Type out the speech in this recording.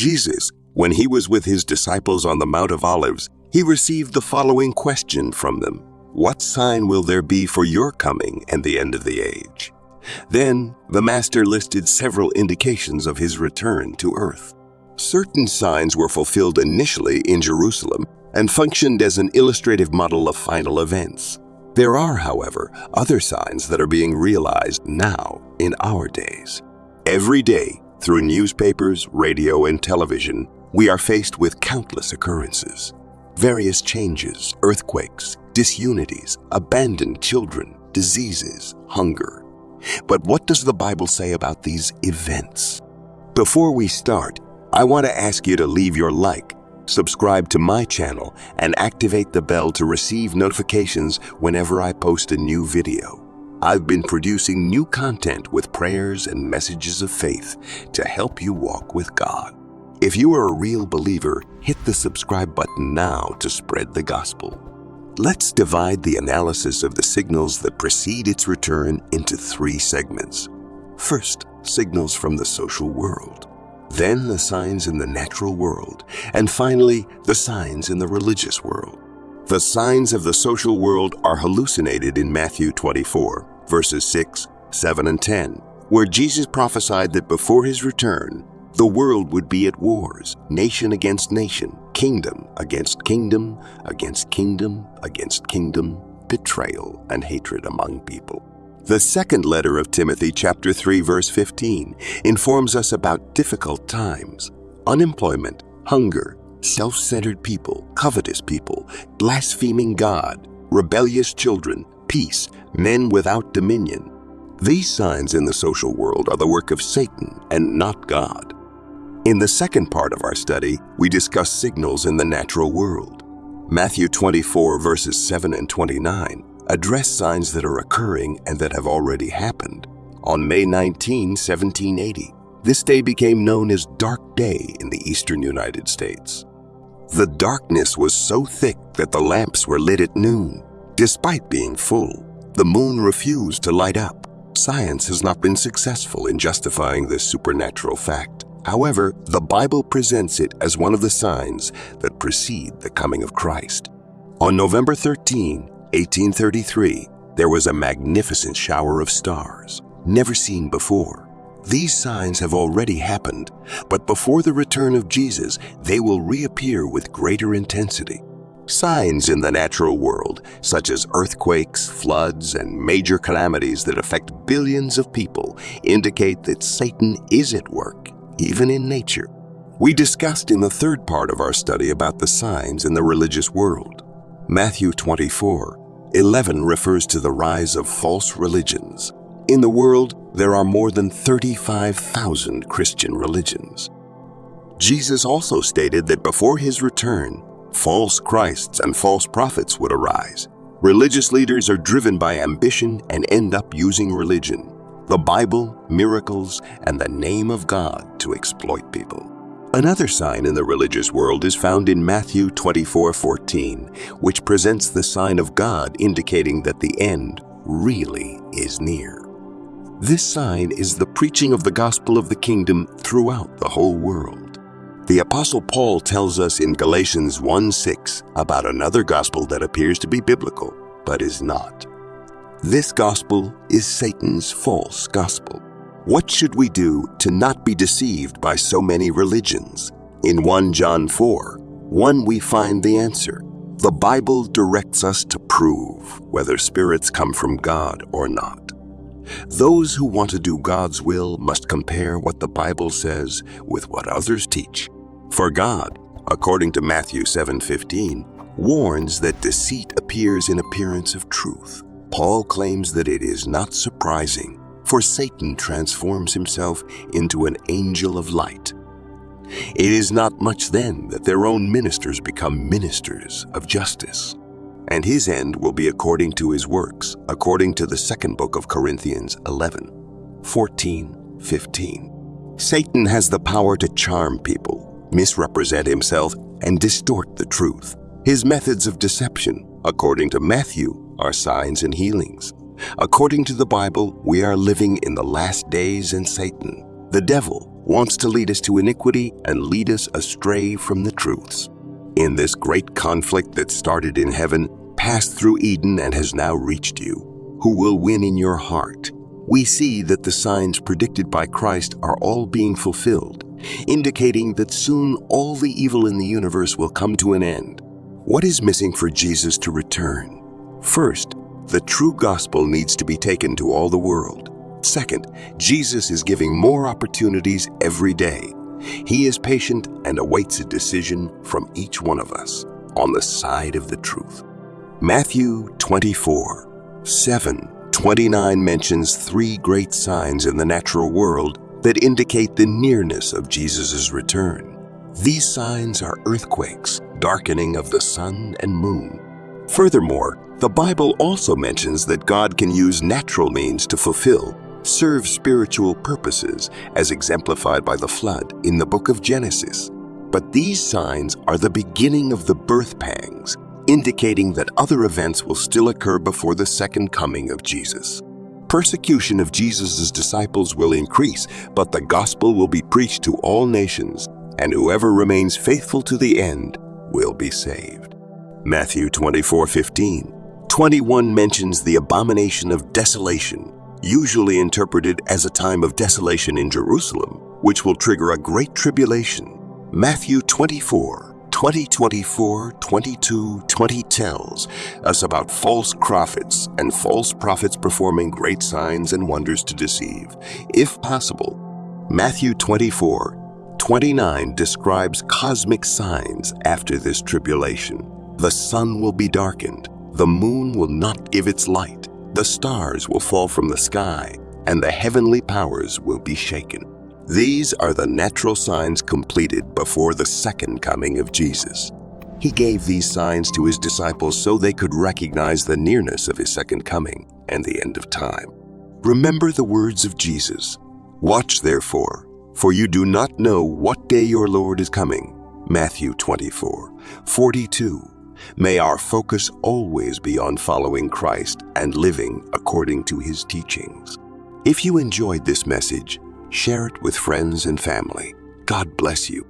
Jesus, when he was with his disciples on the Mount of Olives, he received the following question from them: "What sign will there be for your coming and the end of the age?" Then the Master listed several indications of his return to earth. Certain signs were fulfilled initially in Jerusalem and functioned as an illustrative model of final events. There are, however, other signs that are being realized now in our days. Every day, through newspapers, radio, and television, we are faced with countless occurrences. Various changes, earthquakes, disunities, abandoned children, diseases, hunger. But what does the Bible say about these events? Before we start, I want to ask you to leave your like, subscribe to my channel, and activate the bell to receive notifications whenever I post a new video. I've been producing new content with prayers and messages of faith to help you walk with God. If you are a real believer, hit the subscribe button now to spread the gospel. Let's divide the analysis of the signals that precede its return into 3 segments. First, signals from the social world. Then the signs in the natural world. And finally, the signs in the religious world. The signs of the social world are hallucinated in Matthew 24, verses 6, 7, and 10, where Jesus prophesied that before his return, the world would be at wars, nation against nation, kingdom against kingdom, against kingdom, against kingdom, betrayal and hatred among people. The second letter of Timothy, chapter 3, verse 15, informs us about difficult times, unemployment, hunger, self-centered people, covetous people, blaspheming God, rebellious children, peace, men without dominion. These signs in the social world are the work of Satan and not God. In the second part of our study, we discuss signals in the natural world. Matthew 24, verses 7 and 29 address signs that are occurring and that have already happened. On May 19, 1780, this day became known as Dark Day in the eastern United States. The darkness was so thick that the lamps were lit at noon. Despite being full, the moon refused to light up. Science has not been successful in justifying this supernatural fact. However, the Bible presents it as one of the signs that precede the coming of Christ. On November 13, 1833, there was a magnificent shower of stars, never seen before. These signs have already happened, but before the return of Jesus, they will reappear with greater intensity. Signs in the natural world, such as earthquakes, floods, and major calamities that affect billions of people, indicate that Satan is at work, even in nature. We discussed in the third part of our study about the signs in the religious world. Matthew 24:11 refers to the rise of false religions. In the world, there are more than 35,000 Christian religions. Jesus also stated that before his return, false Christs and false prophets would arise. Religious leaders are driven by ambition and end up using religion, the Bible, miracles, and the name of God to exploit people. Another sign in the religious world is found in Matthew 24:14, which presents the sign of God indicating that the end really is near. This sign is the preaching of the gospel of the kingdom throughout the whole world. The Apostle Paul tells us in Galatians 1:6 about another gospel that appears to be biblical, but is not. This gospel is Satan's false gospel. What should we do to not be deceived by so many religions? In 1 John 4:1 we find the answer. The Bible directs us to prove whether spirits come from God or not. Those who want to do God's will must compare what the Bible says with what others teach. For God, according to Matthew 7:15, warns that deceit appears in appearance of truth. Paul claims that it is not surprising, for Satan transforms himself into an angel of light. It is not much then that their own ministers become ministers of justice, and his end will be according to his works, according to the second book of Corinthians 11:14-15. Satan has the power to charm people, misrepresent himself, and distort the truth. His methods of deception, according to Matthew, are signs and healings. According to the Bible, we are living in the last days, and Satan, the devil, wants to lead us to iniquity and lead us astray from the truths. In this great conflict that started in heaven, passed through Eden, and has now reached you, who will win in your heart? We see that the signs predicted by Christ are all being fulfilled, indicating that soon all the evil in the universe will come to an end. What is missing for Jesus to return? First, the true gospel needs to be taken to all the world. Second, Jesus is giving more opportunities every day. He is patient and awaits a decision from each one of us on the side of the truth. Matthew 24:7-29 mentions three great signs in the natural world that indicate the nearness of Jesus' return. These signs are earthquakes, darkening of the sun and moon. Furthermore, the Bible also mentions that God can use natural means to serve spiritual purposes, as exemplified by the flood in the book of Genesis. But these signs are the beginning of the birth pangs, indicating that other events will still occur before the second coming of Jesus. Persecution of Jesus' disciples will increase, but the gospel will be preached to all nations, and whoever remains faithful to the end will be saved. Matthew 24:15-21 mentions the abomination of desolation, usually interpreted as a time of desolation in Jerusalem, which will trigger a great tribulation. Matthew 24:20-22 tells us about false prophets and false prophets performing great signs and wonders to deceive, if possible. Matthew 24:29 describes cosmic signs after this tribulation. The sun will be darkened, the moon will not give its light, the stars will fall from the sky, and the heavenly powers will be shaken. These are the natural signs completed before the second coming of Jesus. He gave these signs to his disciples so they could recognize the nearness of his second coming and the end of time. Remember the words of Jesus. Watch therefore, for you do not know what day your Lord is coming. Matthew 24:42. May our focus always be on following Christ and living according to his teachings. If you enjoyed this message, share it with friends and family. God bless you.